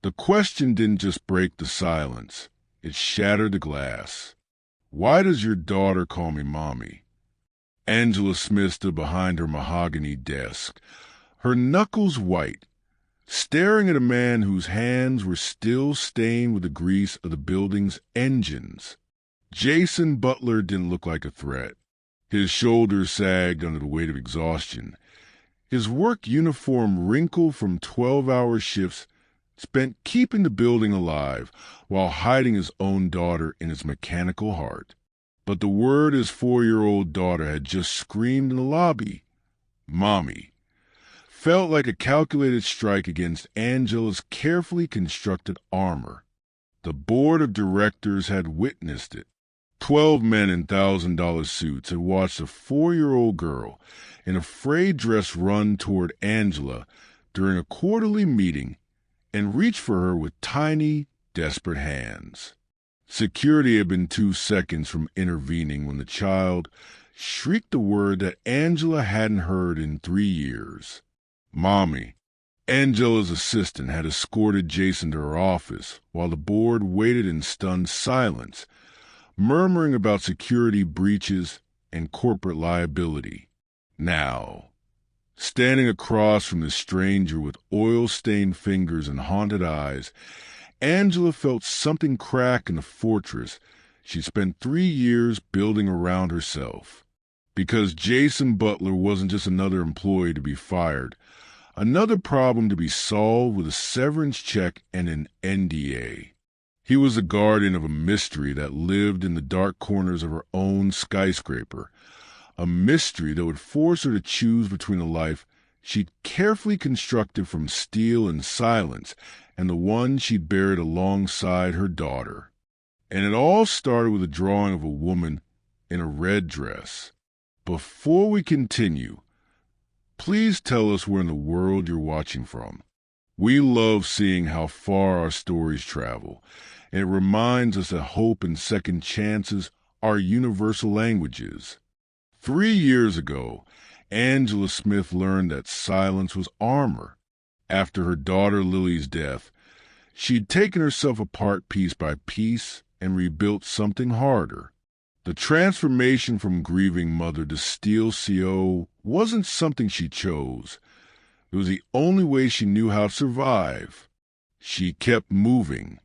The question didn't just break the silence. It shattered the glass. "Why does your daughter call me Mommy?" Angela Smith stood behind her mahogany desk, her knuckles white, staring at a man whose hands were still stained with the grease of the building's engines. Jason Butler didn't look like a threat. His shoulders sagged under the weight of exhaustion. His work uniform wrinkled from 12-hour shifts spent keeping the building alive while hiding his own daughter in his mechanical heart. But the word his 4-year-old daughter had just screamed in the lobby, "Mommy," felt like a calculated strike against Angela's carefully constructed armor. The board of directors had witnessed it. 12 men in $1,000 suits had watched a 4-year-old girl in a frayed dress run toward Angela during a quarterly meeting and reach for her with tiny, desperate hands. Security had been 2 seconds from intervening when the child shrieked the word that Angela hadn't heard in 3 years. "Mommy." Angela's assistant had escorted Jason to her office while the board waited in stunned silence, murmuring about security breaches and corporate liability. Now, standing across from the stranger with oil-stained fingers and haunted eyes, Angela felt something crack in the fortress she'd spent 3 years building around herself. Because Jason Butler wasn't just another employee to be fired, another problem to be solved with a severance check and an NDA. He was the guardian of a mystery that lived in the dark corners of her own skyscraper, a mystery that would force her to choose between a life she'd carefully constructed from steel and silence and the one she'd buried alongside her daughter. And it all started with a drawing of a woman in a red dress. Before we continue, please tell us where in the world you're watching from. We love seeing how far our stories travel, and it reminds us that hope and second chances are universal languages. 3 years ago, Angela Smith learned that silence was armor. After her daughter Lily's death, she'd taken herself apart piece by piece and rebuilt something harder. The transformation from grieving mother to steel CO wasn't something she chose. It was the only way she knew how to survive. She kept moving,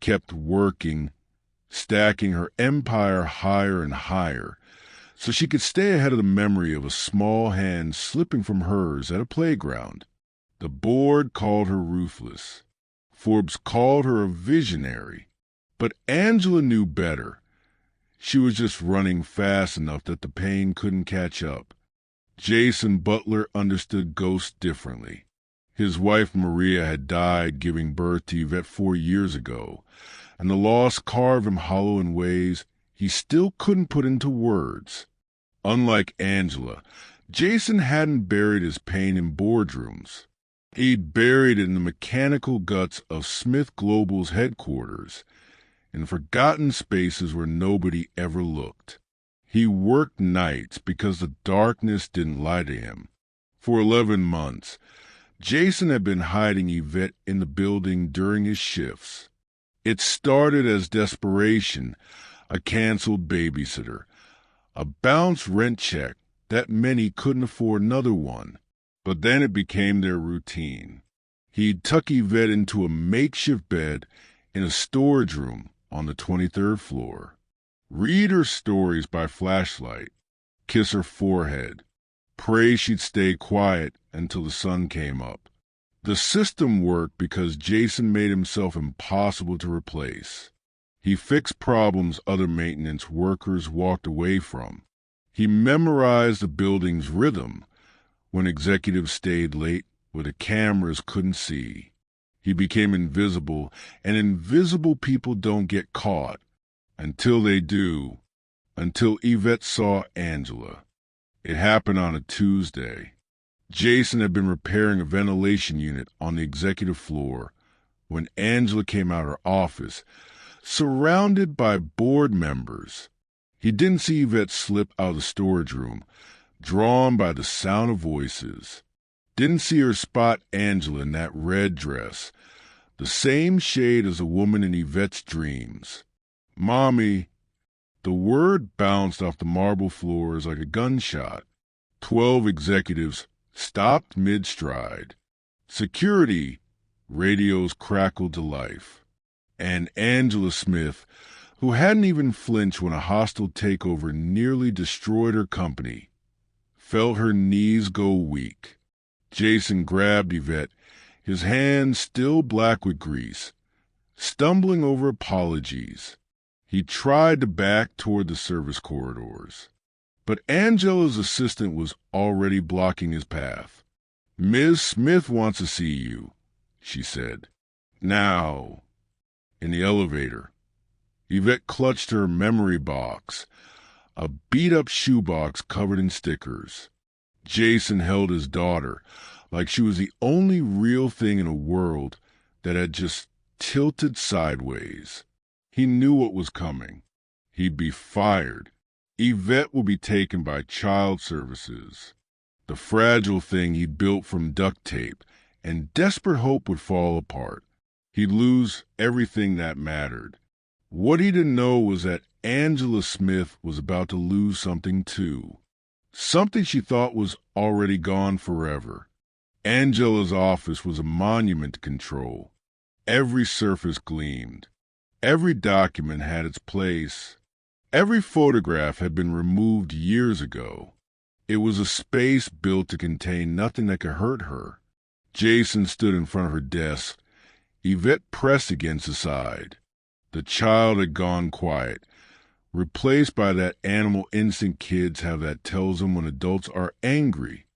kept working, stacking her empire higher and higher, so she could stay ahead of the memory of a small hand slipping from hers at a playground. The board called her ruthless. Forbes called her a visionary. But Angela knew better. She was just running fast enough that the pain couldn't catch up. Jason Butler understood ghosts differently. His wife Maria had died giving birth to Yvette 4 years ago, and the loss carved him hollow in ways he still couldn't put into words. Unlike Angela, Jason hadn't buried his pain in boardrooms. He'd buried it in the mechanical guts of Smith Global's headquarters, in forgotten spaces where nobody ever looked. He worked nights because the darkness didn't lie to him. For 11 months, Jason had been hiding Yvette in the building during his shifts. It started as desperation, a canceled babysitter, a bounced rent check that meant he couldn't afford another one. But then it became their routine. He'd tuck Yvette into a makeshift bed in a storage room on the 23rd floor, read her stories by flashlight, kiss her forehead, pray she'd stay quiet until the sun came up. The system worked because Jason made himself impossible to replace. He fixed problems other maintenance workers walked away from. He memorized the building's rhythm when executives stayed late where the cameras couldn't see. He became invisible, and invisible people don't get caught. Until they do. Until Yvette saw Angela. It happened on a Tuesday. Jason had been repairing a ventilation unit on the executive floor when Angela came out of her office, surrounded by board members. He didn't see Yvette slip out of the storage room, drawn by the sound of voices. Didn't see her spot Angela in that red dress, the same shade as a woman in Yvette's dreams. "Mommy." The word bounced off the marble floors like a gunshot. 12 executives stopped mid-stride. "Security!" Radios crackled to life. And Angela Smith, who hadn't even flinched when a hostile takeover nearly destroyed her company, felt her knees go weak. Jason grabbed Yvette, his hands still black with grease, stumbling over apologies. He tried to back toward the service corridors, but Angela's assistant was already blocking his path. "Ms. Smith wants to see you," she said. "Now." In the elevator, Yvette clutched her memory box, a beat-up shoebox covered in stickers. Jason held his daughter like she was the only real thing in a world that had just tilted sideways. He knew what was coming. He'd be fired. Yvette would be taken by child services. The fragile thing he'd built from duct tape and desperate hope would fall apart. He'd lose everything that mattered. What he didn't know was that Angela Smith was about to lose something too. Something she thought was already gone forever. Angela's office was a monument to control. Every surface gleamed. Every document had its place. Every photograph had been removed years ago. It was a space built to contain nothing that could hurt her. Jason stood in front of her desk. Yvette pressed against his side. The child had gone quiet, replaced by that animal instinct kids have that tells them when adults are angry.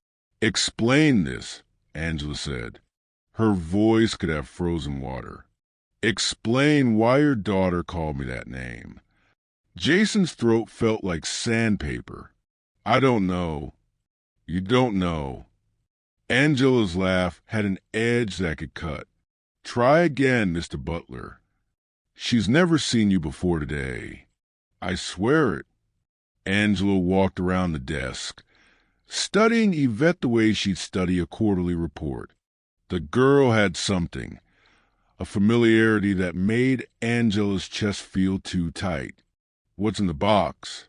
"Explain this," Angela said. Her voice could have frozen water. "Explain why your daughter called me that name." Jason's throat felt like sandpaper. "I don't know." "You don't know." Angela's laugh had an edge that could cut. "Try again, Mr. Butler. She's never seen you before today." "I swear it." Angela walked around the desk, studying Yvette the way she'd study a quarterly report. The girl had something, a familiarity that made Angela's chest feel too tight. "What's in the box?"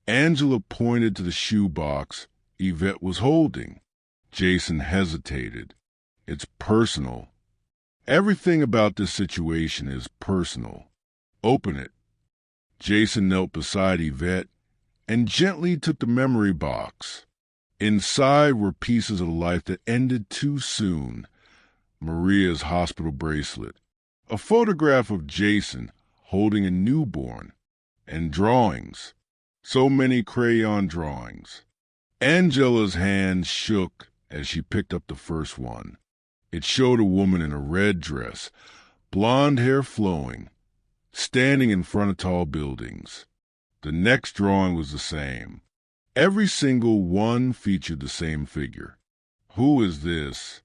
Angela pointed to the shoe box Yvette was holding. Jason hesitated. "It's personal. Everything about this situation is personal. Open it." Jason knelt beside Yvette and gently took the memory box. Inside were pieces of life that ended too soon. Maria's hospital bracelet, a photograph of Jason holding a newborn, and drawings. So many crayon drawings. Angela's hand shook as she picked up the first one. It showed a woman in a red dress, blonde hair flowing, standing in front of tall buildings. The next drawing was the same. Every single one featured the same figure. "Who is this?"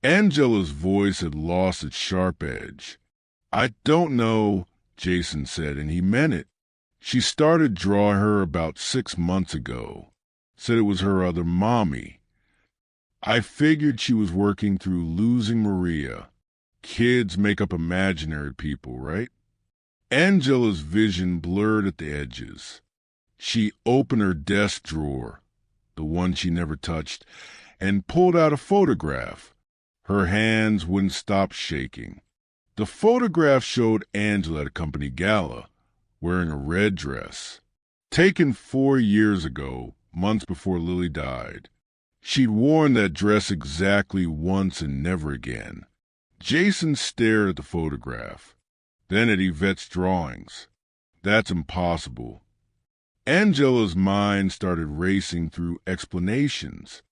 Angela's voice had lost its sharp edge. "I don't know," Jason said, and he meant it. "She started drawing her about 6 months ago. Said it was her other mommy. I figured she was working through losing Maria. Kids make up imaginary people, right?" Angela's vision blurred at the edges. She opened her desk drawer, the one she never touched, and pulled out a photograph. Her hands wouldn't stop shaking. The photograph showed Angela at a company gala, wearing a red dress. Taken 4 years ago, months before Lily died. She'd worn that dress exactly once and never again. Jason stared at the photograph, then at Yvette's drawings. That's impossible. Angela's mind started racing through explanations.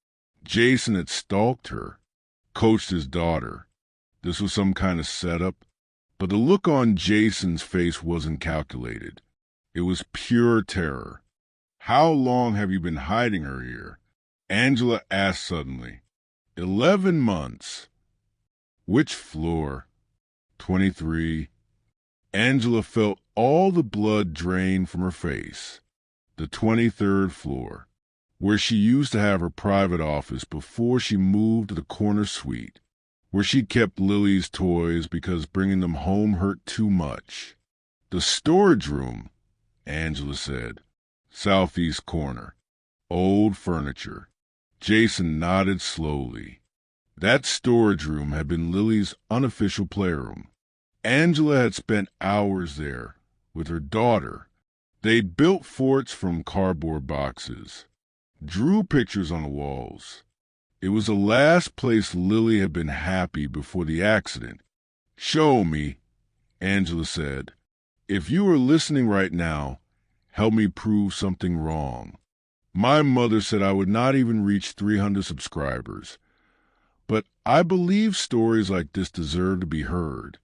Jason had stalked her, coached his daughter. This was some kind of setup, but the look on Jason's face wasn't calculated. It was pure terror. "How long have you been hiding her here?" Angela asked suddenly. 11 months. "Which floor?" 23. Angela felt all the blood drain from her face. The 23rd floor, where she used to have her private office before she moved to the corner suite. where she kept Lily's toys because bringing them home hurt too much. The storage room, Angela said. Southeast corner. Old furniture. Jason nodded slowly. That storage room had been Lily's unofficial playroom. Angela had spent hours there with her daughter. They built forts from cardboard boxes, drew pictures on the walls. It was the last place Lily had been happy before the accident. "Show me," Angela said. "If you are listening right now, help me prove something wrong. My mother said I would not even reach 300 subscribers. But I believe stories like this deserve to be heard.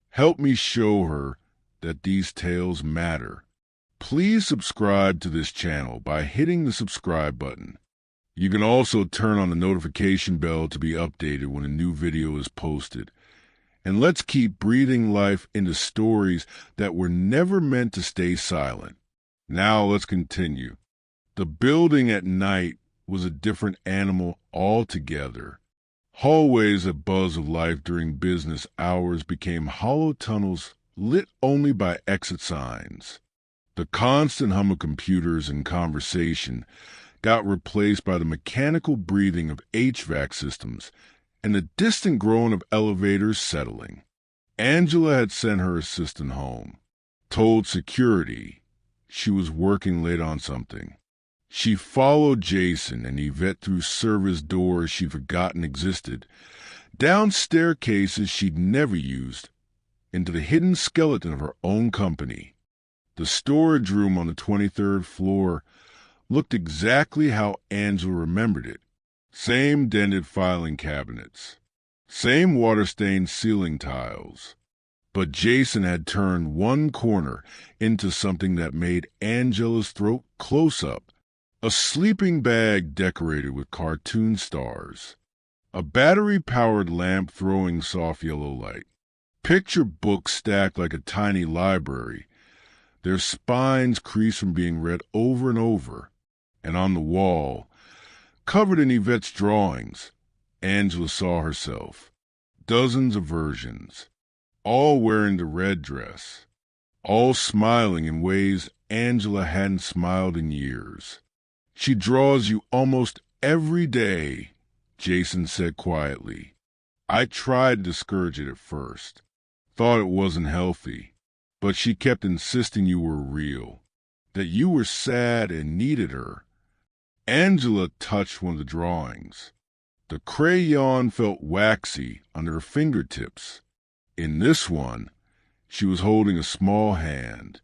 Help me show her that these tales matter. Please subscribe to this channel by hitting the subscribe button. You can also turn on the notification bell to be updated when a new video is posted. And let's keep breathing life into stories that were never meant to stay silent. Now let's continue. The building at night was a different animal altogether. Hallways that buzz of life during business hours became hollow tunnels lit only by exit signs. The constant hum of computers and conversation got replaced by the mechanical breathing of HVAC systems and the distant groan of elevators settling. Angela had sent her assistant home, told security she was working late on something. She followed Jason and Yvette through service doors she'd forgotten existed, down staircases she'd never used, into the hidden skeleton of her own company. The storage room on the 23rd floor looked exactly how Angela remembered it. Same dented filing cabinets, same water-stained ceiling tiles. But Jason had turned one corner into something that made Angela's throat close up. A sleeping bag decorated with cartoon stars. A battery-powered lamp throwing soft yellow light. Picture books stacked like a tiny library, their spines creased from being read over and over. And on the wall, covered in Yvette's drawings, Angela saw herself. Dozens of versions, all wearing the red dress, all smiling in ways Angela hadn't smiled in years. "She draws you almost every day," Jason said quietly. "I tried to discourage it at first, thought it wasn't healthy, but she kept insisting you were real, that you were sad and needed her." Angela touched one of the drawings. The crayon felt waxy under her fingertips. In this one, she was holding a small hand,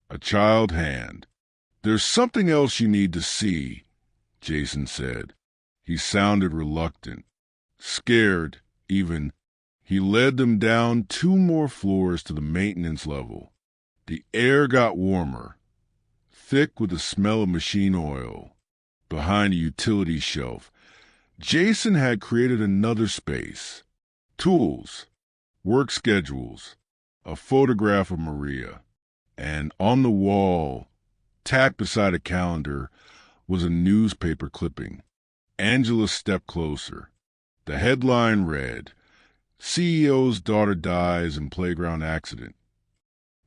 a child hand. "There's something else you need to see," Jason said. He sounded reluctant, scared even. He led them down 2 more floors to the maintenance level. The air got warmer, thick with the smell of machine oil. Behind a utility shelf, Jason had created another space. Tools, work schedules, a photograph of Maria, and on the wall, tacked beside a calendar, was a newspaper clipping. Angela stepped closer. The headline read, "CEO's daughter dies in playground accident."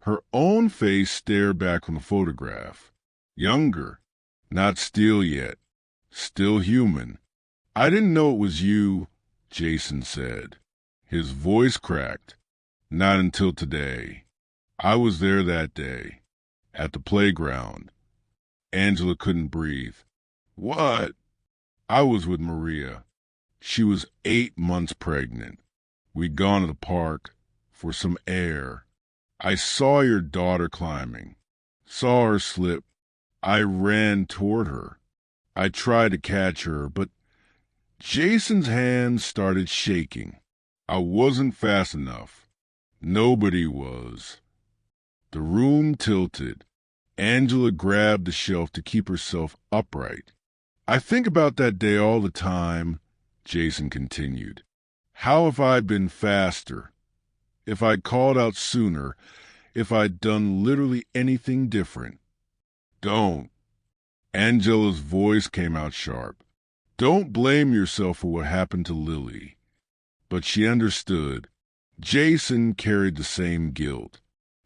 Her own face stared back from the photograph. Younger, not still yet, still human. "I didn't know it was you," Jason said. His voice cracked. "Not until today. I was there that day, at the playground." Angela couldn't breathe. "What?" "I was with Maria. She was 8 months pregnant. We'd gone to the park for some air. I saw your daughter climbing, saw her slip. I ran toward her. I tried to catch her, but Jason's hands started shaking. I wasn't fast enough. Nobody was." The room tilted. Angela grabbed the shelf to keep herself upright. "I think about that day all the time," Jason continued. "How if I'd been faster? If I'd called out sooner? If I'd done literally anything different?" "Don't." Angela's voice came out sharp. "Don't blame yourself for what happened to Lily. But she understood. Jason carried the same guilt,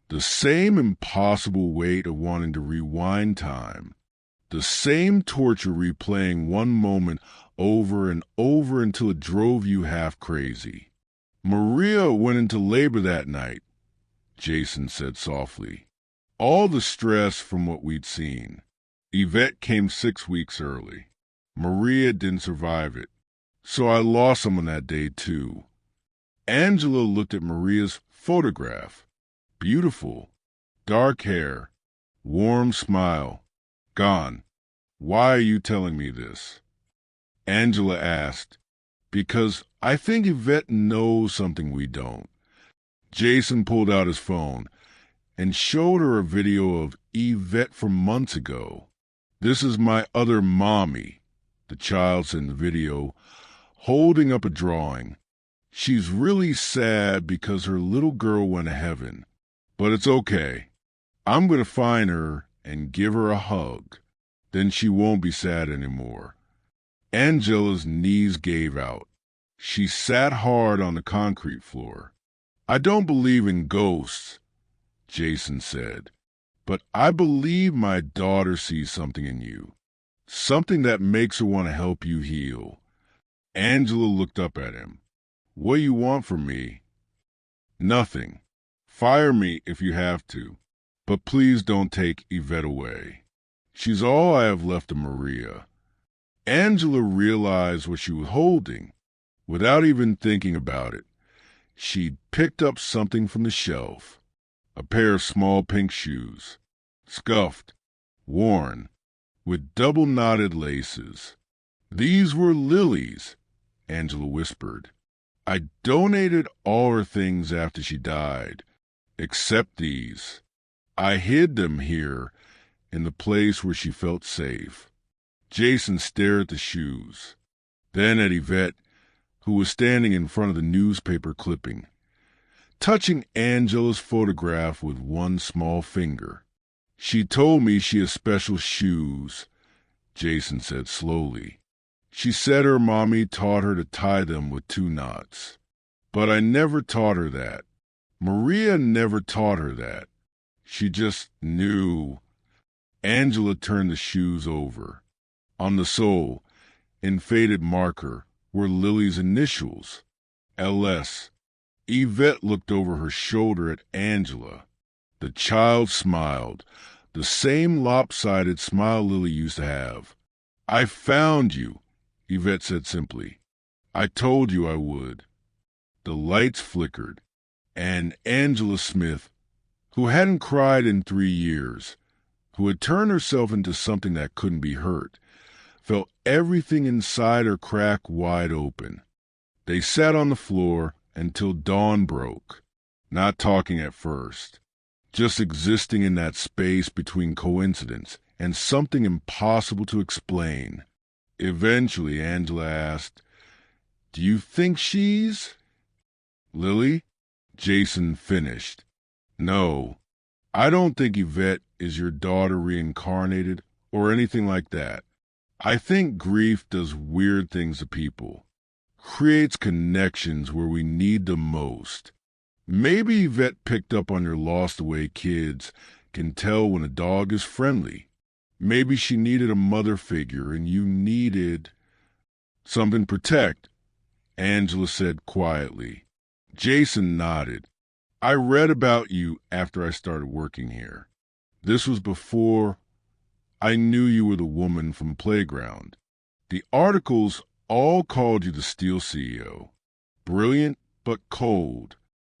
the same impossible weight of wanting to rewind time, the same torture replaying one moment over and over until it drove you half crazy. Maria went into labor that night, Jason said softly. All the stress from what we'd seen. Yvette came 6 weeks early. Maria didn't survive it, so I lost someone that day too. Angela looked at Maria's photograph. Beautiful. Dark hair. Warm smile. Gone. Why are you telling me this? Angela asked. Because I think Yvette knows something we don't. Jason pulled out his phone and showed her a video of Yvette from months ago. This is my other mommy, the child said in the video, holding up a drawing. She's really sad because her little girl went to heaven. But it's okay. I'm going to find her and give her a hug. Then she won't be sad anymore. Angela's knees gave out. She sat hard on the concrete floor. I don't believe in ghosts, Jason said, but I believe my daughter sees something in you, something that makes her want to help you heal. Angela looked up at him. What do you want from me? Nothing. Fire me if you have to, but please don't take Yvette away. She's all I have left of Maria. Angela realized what she was holding. Without even thinking about it, she picked up something from the shelf. A pair of small pink shoes, scuffed, worn, with double-knotted laces. These were Lily's, Angela whispered. I donated all her things after she died, except these. I hid them here in the place where she felt safe. Jason stared at the shoes, then at Yvette, who was standing in front of the newspaper clipping, touching Angela's photograph with one small finger. She told me she has special shoes, Jason said slowly. She said her mommy taught her to tie them with 2 knots. But I never taught her that. Maria never taught her that. She just knew. Angela turned the shoes over. On the sole, in faded marker, were Lily's initials, LS. Yvette looked over her shoulder at Angela. The child smiled, the same lopsided smile Lily used to have. I found you, Yvette said simply. I told you I would. The lights flickered, and Angela Smith, who hadn't cried in 3 years, who had turned herself into something that couldn't be hurt, felt everything inside her crack wide open. They sat on the floor until dawn broke, not talking at first, just existing in that space between coincidence and something impossible to explain. Eventually, Angela asked, Do you think she's... Lily? Jason finished. No, I don't think Yvette is your daughter reincarnated or anything like that. I think grief does weird things to people, creates connections where we need them most. Maybe Yvette picked up on your lost away kids, can tell when a dog is friendly. Maybe she needed a mother figure and you needed something to protect, Angela said quietly. Jason nodded. I read about you after I started working here. This was before I knew you were the woman from Playground. The articles all called you the Steel CEO. Brilliant, but cold.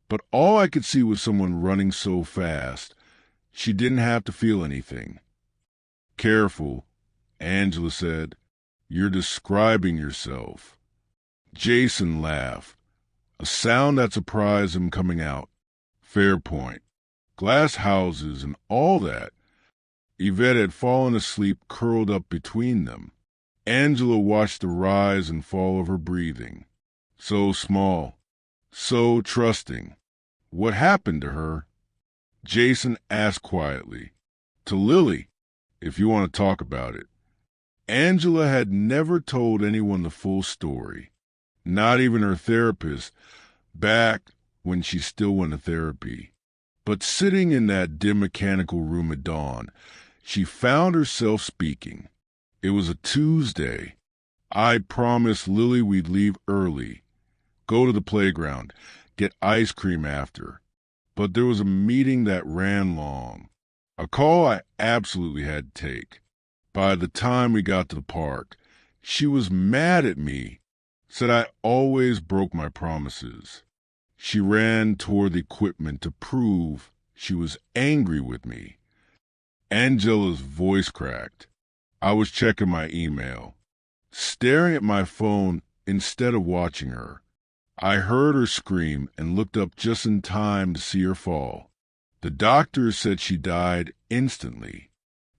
But all I could see was someone running so fast, she didn't have to feel anything. Careful, Angela said. You're describing yourself. Jason laughed, a sound that surprised him coming out. Fair point. Glass houses and all that. Yvette had fallen asleep curled up between them. Angela watched the rise and fall of her breathing. So small, so trusting. What happened to her? Jason asked quietly. To Lily, if you want to talk about it. Angela had never told anyone the full story. Not even her therapist, back when she still went to therapy. But sitting in that dim mechanical room at dawn, she found herself speaking. It was a Tuesday. I promised Lily we'd leave early, go to the playground, get ice cream after. But there was a meeting that ran long, a call I absolutely had to take. By the time we got to the park, she was mad at me, said I always broke my promises. She ran toward the equipment to prove she was angry with me. Angela's voice cracked. I was checking my email, staring at my phone instead of watching her. I heard her scream and looked up just in time to see her fall. The doctor said she died instantly,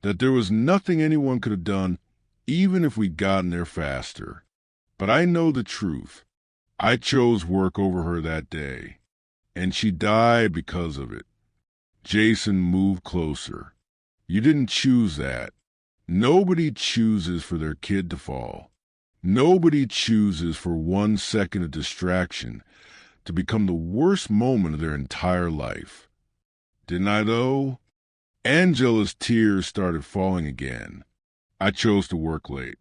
that there was nothing anyone could have done even if we'd gotten there faster. But I know the truth. I chose work over her that day, and she died because of it. Jason moved closer. You didn't choose that. Nobody chooses for their kid to fall. Nobody chooses for 1 second of distraction to become the worst moment of their entire life. Didn't I, though? Angela's tears started falling again. I chose to work late.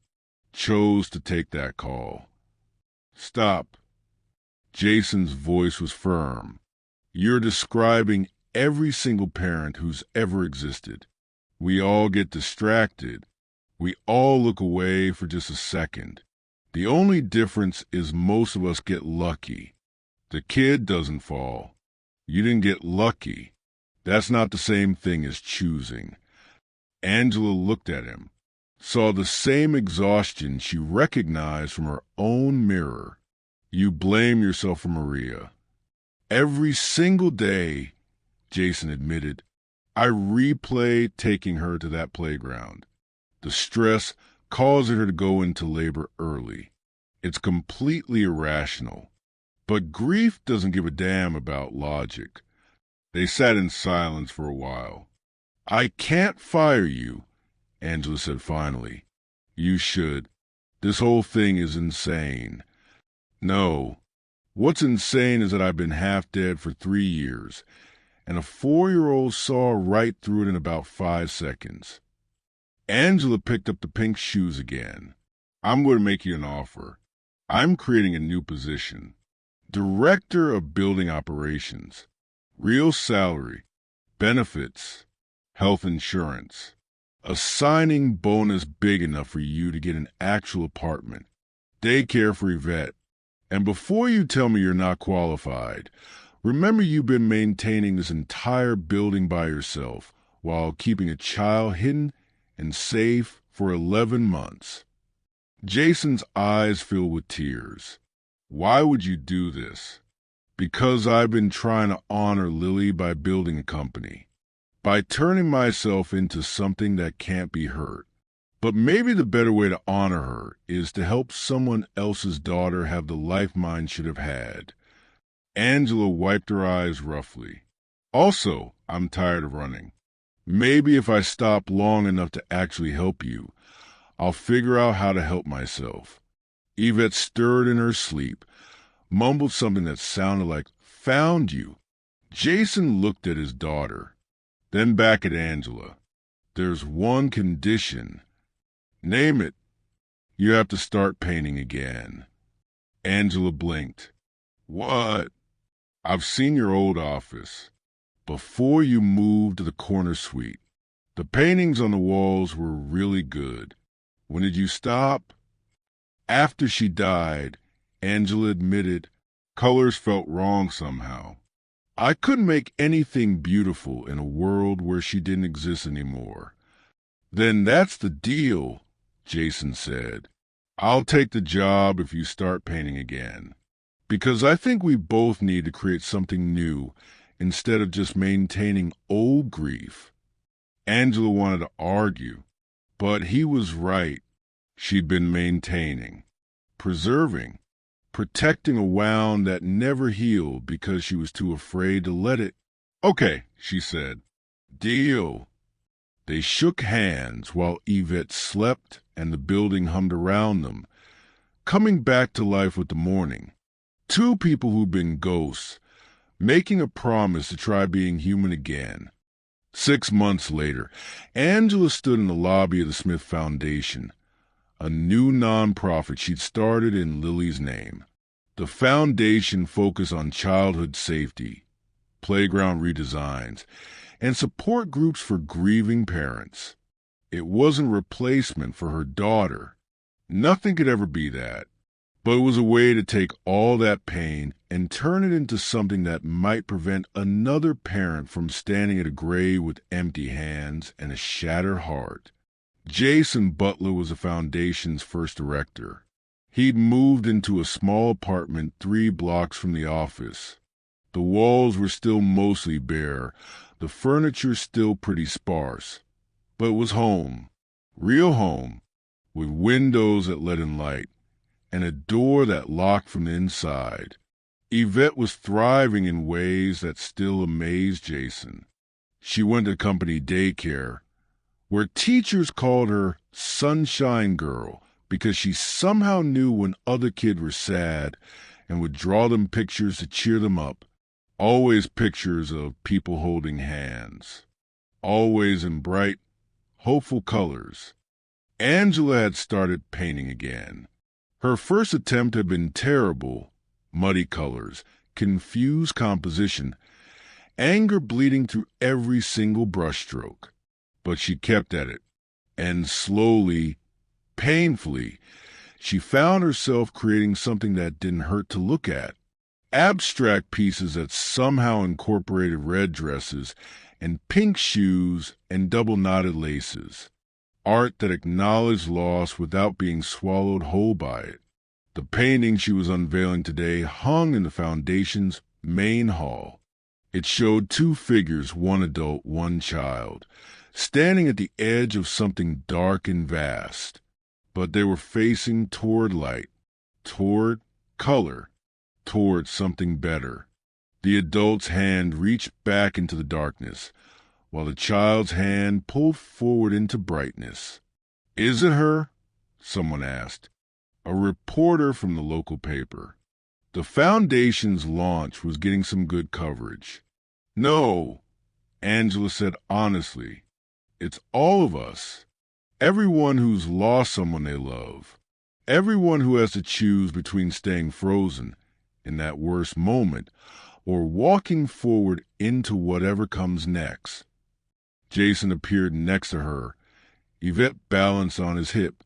Chose to take that call. Stop. Jason's voice was firm. You're describing every single parent who's ever existed. We all get distracted. We all look away for just a second. The only difference is most of us get lucky. The kid doesn't fall. You didn't get lucky. That's not the same thing as choosing. Angela looked at him, saw the same exhaustion she recognized from her own mirror. You blame yourself for Maria. Every single day, Jason admitted, I replay taking her to that playground. The stress causing her to go into labor early. It's completely irrational. But grief doesn't give a damn about logic. They sat in silence for a while. I can't fire you, Angela said finally. You should. This whole thing is insane. No. What's insane is that I've been half dead for 3 years, and a 4-year-old saw right through it in about 5 seconds. Angela picked up the pink shoes again. I'm going to make you an offer. I'm creating a new position. Director of Building Operations. Real salary. Benefits. Health insurance. A signing bonus big enough for you to get an actual apartment. Daycare for Yvette. And before you tell me you're not qualified, remember you've been maintaining this entire building by yourself while keeping a child hidden and safe for 11 months. Jason's eyes filled with tears. Why would you do this? Because I've been trying to honor Lily by building a company, by turning myself into something that can't be hurt. But maybe the better way to honor her is to help someone else's daughter have the life mine should have had. Angela wiped her eyes roughly. Also, I'm tired of running. Maybe if I stop long enough to actually help you, I'll figure out how to help myself. Yvette stirred in her sleep, mumbled something that sounded like, found you. Jason looked at his daughter, then back at Angela. There's one condition. Name it. You have to start painting again. Angela blinked. What? I've seen your old office. Before you moved to the corner suite, the paintings on the walls were really good. When did you stop? After she died, Angela admitted, colors felt wrong somehow. I couldn't make anything beautiful in a world where she didn't exist anymore. Then that's the deal, Jason said. I'll take the job if you start painting again. Because I think we both need to create something new instead of just maintaining old grief. Angela wanted to argue, but he was right. She'd been maintaining, preserving, protecting a wound that never healed because she was too afraid to let it. Okay, she said. Deal. They shook hands while Yvette slept and the building hummed around them. coming back to life with the morning. Two people who'd been ghosts, making a promise to try being human again. 6 months later, Angela stood in the lobby of the Smith Foundation, a new nonprofit she'd started in Lily's name. The foundation focused on childhood safety, playground redesigns, and support groups for grieving parents. It wasn't a replacement for her daughter. Nothing could ever be that. But it was a way to take all that pain and turn it into something that might prevent another parent from standing at a grave with empty hands and a shattered heart. Jason Butler was the foundation's first director. He'd moved into a small apartment 3 blocks from the office. The walls were still mostly bare, the furniture still pretty sparse. But it was home, real home, with windows that let in light, and a door that locked from the inside. Yvette was thriving in ways that still amazed Jason. She went to company daycare, where teachers called her Sunshine Girl because she somehow knew when other kids were sad and would draw them pictures to cheer them up, always pictures of people holding hands, always in bright, hopeful colors. Angela had started painting again. Her first attempt had been terrible, muddy colors, confused composition, anger bleeding through every single brushstroke. But she kept at it, and slowly, painfully, she found herself creating something that didn't hurt to look at. Abstract pieces that somehow incorporated red dresses and pink shoes and double-knotted laces. Art that acknowledged loss without being swallowed whole by it. The painting she was unveiling today hung in the foundation's main hall. It showed 2 figures, one adult, one child, standing at the edge of something dark and vast. But they were facing toward light, toward color, toward something better. The adult's hand reached back into the darkness, while the child's hand pulled forward into brightness. "Is it her?" someone asked. A reporter from the local paper. The foundation's launch was getting some good coverage. "No," Angela said honestly. "It's all of us. Everyone who's lost someone they love. Everyone who has to choose between staying frozen in that worst moment or walking forward into whatever comes next." Jason appeared next to her, Yvette balanced on his hip.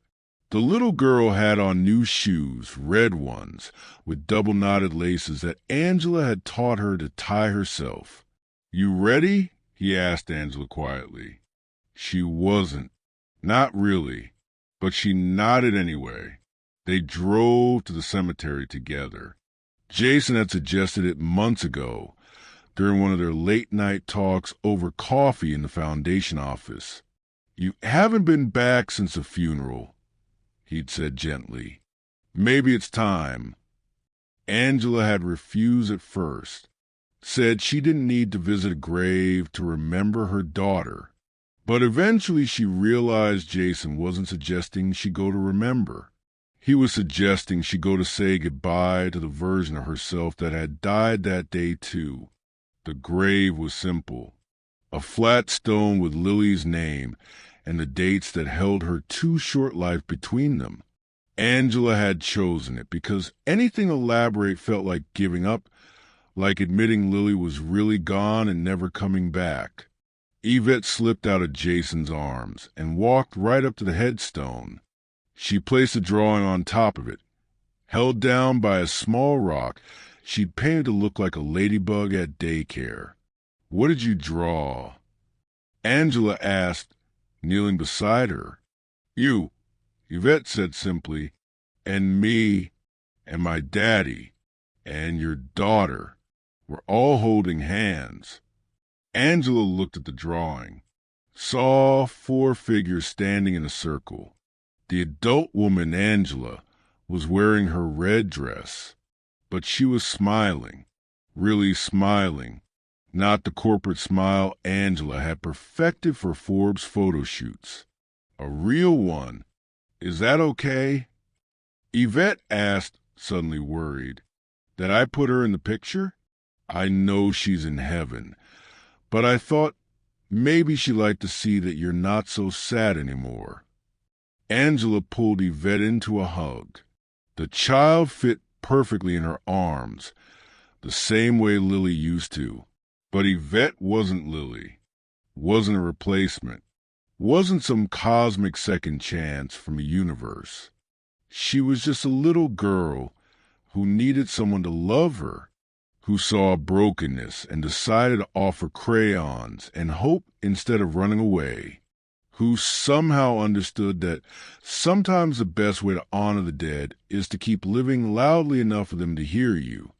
The little girl had on new shoes, red ones, with double-knotted laces that Angela had taught her to tie herself. "You ready?" he asked Angela quietly. She wasn't. Not really. But she nodded anyway. They drove to the cemetery together. Jason had suggested it months ago, during one of their late-night talks over coffee in the foundation office. "You haven't been back since the funeral," he'd said gently. "Maybe it's time." Angela had refused at first, said she didn't need to visit a grave to remember her daughter. But eventually she realized Jason wasn't suggesting she go to remember. He was suggesting she go to say goodbye to the version of herself that had died that day too. The grave was simple. A flat stone with Lily's name and the dates that held her too short life between them. Angela had chosen it because anything elaborate felt like giving up, like admitting Lily was really gone and never coming back. Yvette slipped out of Jason's arms and walked right up to the headstone. She placed the drawing on top of it. Held down by a small rock, she'd painted to look like a ladybug at daycare. "What did you draw?" Angela asked, kneeling beside her. "You," Yvette said simply, "and me, and my daddy, and your daughter. We're all holding hands." Angela looked at the drawing, saw 4 figures standing in a circle. The adult woman, Angela, was wearing her red dress, but she was smiling, really smiling, not the corporate smile Angela had perfected for Forbes photo shoots. A real one. "Is that okay?" Yvette asked, suddenly worried. Did I put her in the picture? I know she's in heaven, but I thought maybe she'd like to see that you're not so sad anymore. Angela pulled Yvette into a hug. The child fit perfectly in her arms, the same way Lily used to. But Yvette wasn't Lily, wasn't a replacement, wasn't some cosmic second chance from a universe. She was just a little girl who needed someone to love her, who saw brokenness and decided to offer crayons and hope instead of running away, who somehow understood that sometimes the best way to honor the dead is to keep living loudly enough for them to hear you.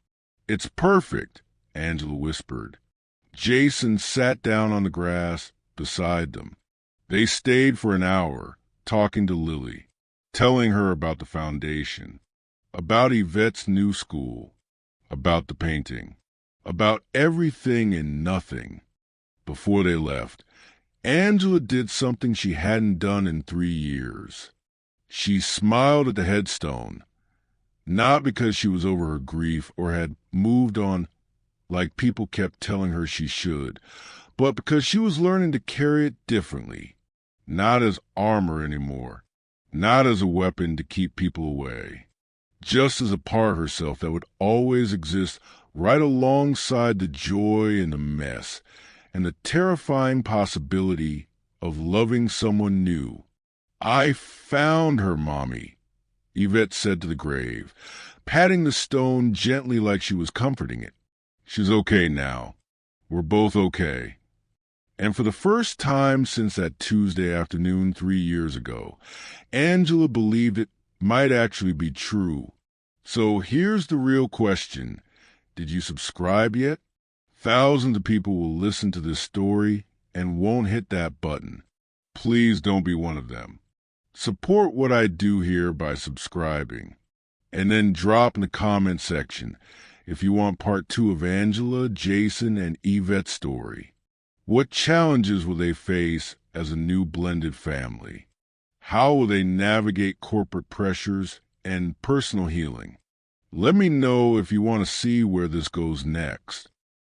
It's perfect, Angela whispered. Jason sat down on the grass beside them. They stayed for an hour, talking to Lily, telling her about the foundation, about Yvette's new school, about the painting, about everything and nothing. Before they left, Angela did something she hadn't done in 3 years. She smiled at the headstone, not because she was over her grief or had moved on like people kept telling her she should, but because she was learning to carry it differently, not as armor anymore, not as a weapon to keep people away, just as a part of herself that would always exist right alongside the joy and the mess and the terrifying possibility of loving someone new. I found her, Mommy, Yvette said to the grave, patting the stone gently like she was comforting it. She's okay now. We're both okay. And for the first time since that Tuesday afternoon 3 years ago, Angela believed it might actually be true. So here's the real question. Did you subscribe yet? Thousands of people will listen to this story and won't hit that button. Please don't be one of them. Support what I do here by subscribing. And then drop in the comment section if you want part 2 of Angela, Jason, and Yvette's story. What challenges will they face as a new blended family? How will they navigate corporate pressures and personal healing? Let me know if you want to see where this goes next.